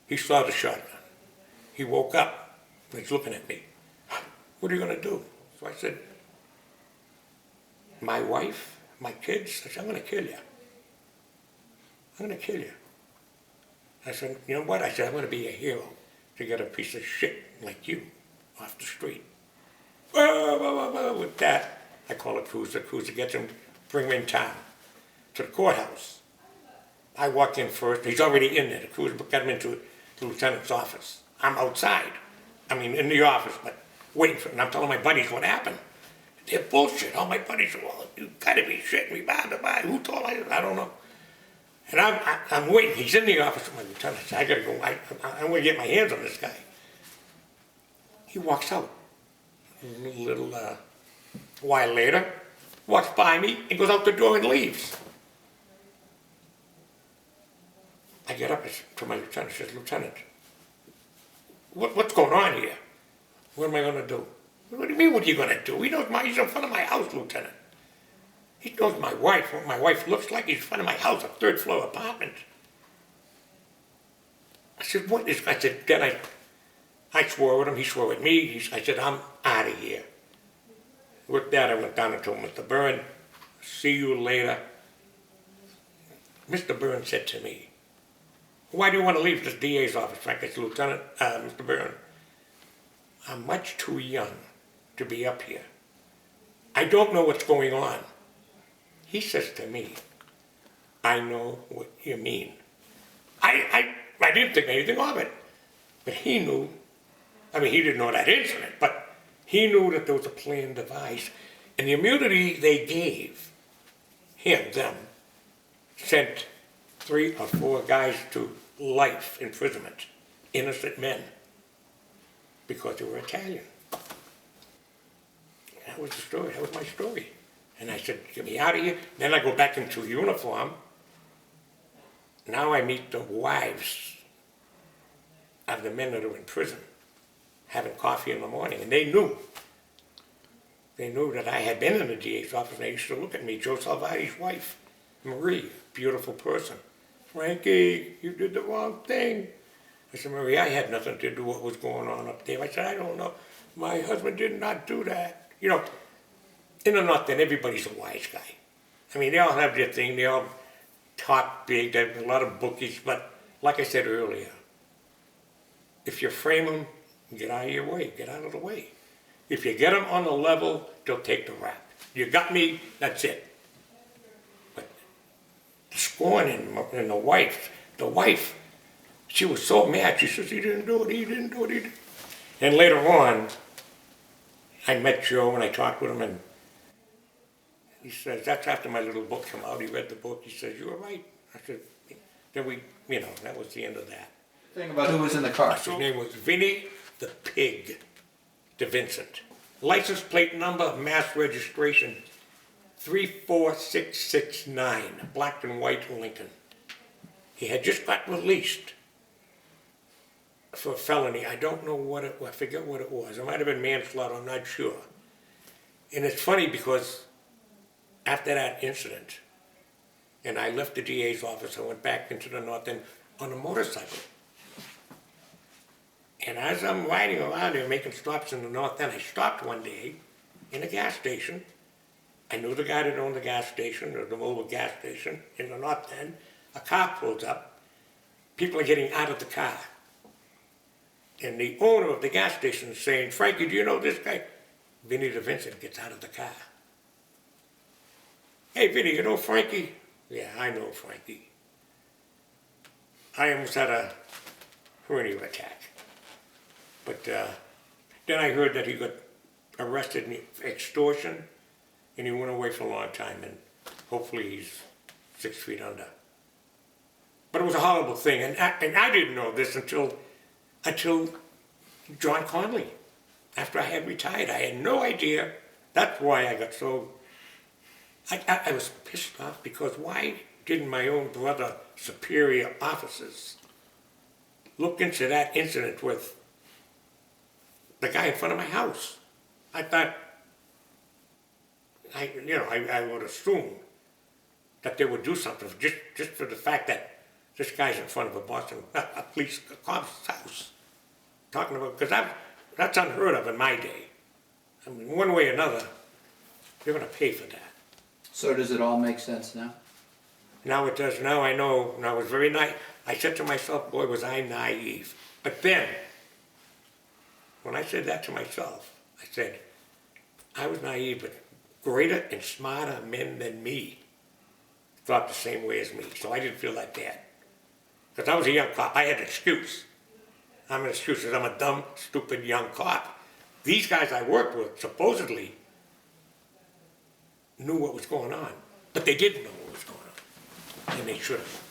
He saw the shotgun. He woke up and he's looking at me. What are you gonna do? So I said, my wife, my kids, I said, I'm gonna kill you. I'm gonna kill you. I said, you know what? I said, I'm gonna be a hero to get a piece of shit like you off the street. With that, I call a cruiser. Cruiser gets him, bring him in town to the courthouse. I walk in first. He's already in there. The cruiser got him into the lieutenant's office. I'm outside. I mean, in the office, but waiting for him. And I'm telling my buddies what happened. They're bullshit. All my buddies are, well, you gotta be shitting me. Who told me? I don't know. And I'm waiting. He's in the office with my lieutenant. I said, I gotta go. I'm gonna get my hands on this guy. He walks out. A little while later, walks by me and goes out the door and leaves. I get up to my lieutenant. I says, Lieutenant, what's going on here? What am I gonna do? What do you mean, what are you gonna do? He's in front of my house, Lieutenant. He knows my wife, what my wife looks like. He's in front of my house, a third floor apartment. I said, what is, I said, then I swore at him, he swore at me. I said, I'm out of here. With that, I went down and told Mr. Byrne, see you later. Mr. Byrne said to me, why do you want to leave this DA's office, Frank? I said, Lieutenant, Mr. Byrne, I'm much too young to be up here. I don't know what's going on. He says to me, I know what you mean. I didn't think anything of it, but he knew. I mean, he didn't know that incident, but he knew that there was a planned device. And the immunity they gave them, sent 3 or 4 guys to life imprisonment, innocent men, because they were Italian. That was the story, that was my story. And I said, get me out of here. Then I go back into uniform. Now I meet the wives of the men that are in prison, having coffee in the morning, and they knew that I had been in the DA's office, and they used to look at me, Joe Salvati's wife, Marie, beautiful person. Frankie, you did the wrong thing. I said, Marie, I had nothing to do with what was going on up there. I said, I don't know. My husband did not do that. You know, in the North End, everybody's a wise guy. I mean, they all have their thing. They all talk big. There's a lot of bookies. But like I said earlier, if you frame them, get out of your way. Get out of the way. If you get them on the level, they'll take the rap. You got me, that's it. But the scorning and the wife, she was so mad. She says, he didn't do it. And later on, I met Joe and I talked with him, and he says, that's after my little book came out. He read the book. He says, you were right. I said, then that was the end of that. Thing about who was in the car. His name was Vinnie the Pig DeVincent. License plate number, mass registration, 34669, black and white Lincoln. He had just got released for a felony. I don't know what it was. I forget what it was. It might have been manslaughter, I'm not sure. And it's funny because after that incident, and I left the DA's office, I went back into the North End on a motorcycle. And as I'm riding around there making stops in the North End, I stopped one day in a gas station. I knew the guy that owned the gas station, or the mobile gas station in the North End. A car pulls up. People are getting out of the car. And the owner of the gas station is saying, Frankie, do you know this guy? Vinnie DeVincent gets out of the car. Hey, Vinnie, you know Frankie? Yeah, I know Frankie. I almost had a hernia attack. But then I heard that he got arrested for extortion, and he went away for a long time, and hopefully he's 6 feet under. But it was a horrible thing, and I didn't know this until John Conley. After I had retired, I had no idea. That's why I got so... I was pissed off, because why didn't my own brother superior officers look into that incident with the guy in front of my house? I thought, I would assume that they would do something just for the fact that This guy's in front of a Boston a police cop's house, talking about, because that's unheard of in my day. I mean, one way or another, you're gonna pay for that. So does it all make sense now? Now it does. Now I know. Now I was very naive. I said to myself, boy, was I naive. But then, when I said that to myself, I said, I was naive, but greater and smarter men than me thought the same way as me. So I didn't feel that bad. Because I was a young cop. I had an excuse. I'm an excuse because I'm a dumb, stupid young cop. These guys I worked with supposedly knew what was going on, but they didn't know what was going on. And they should have.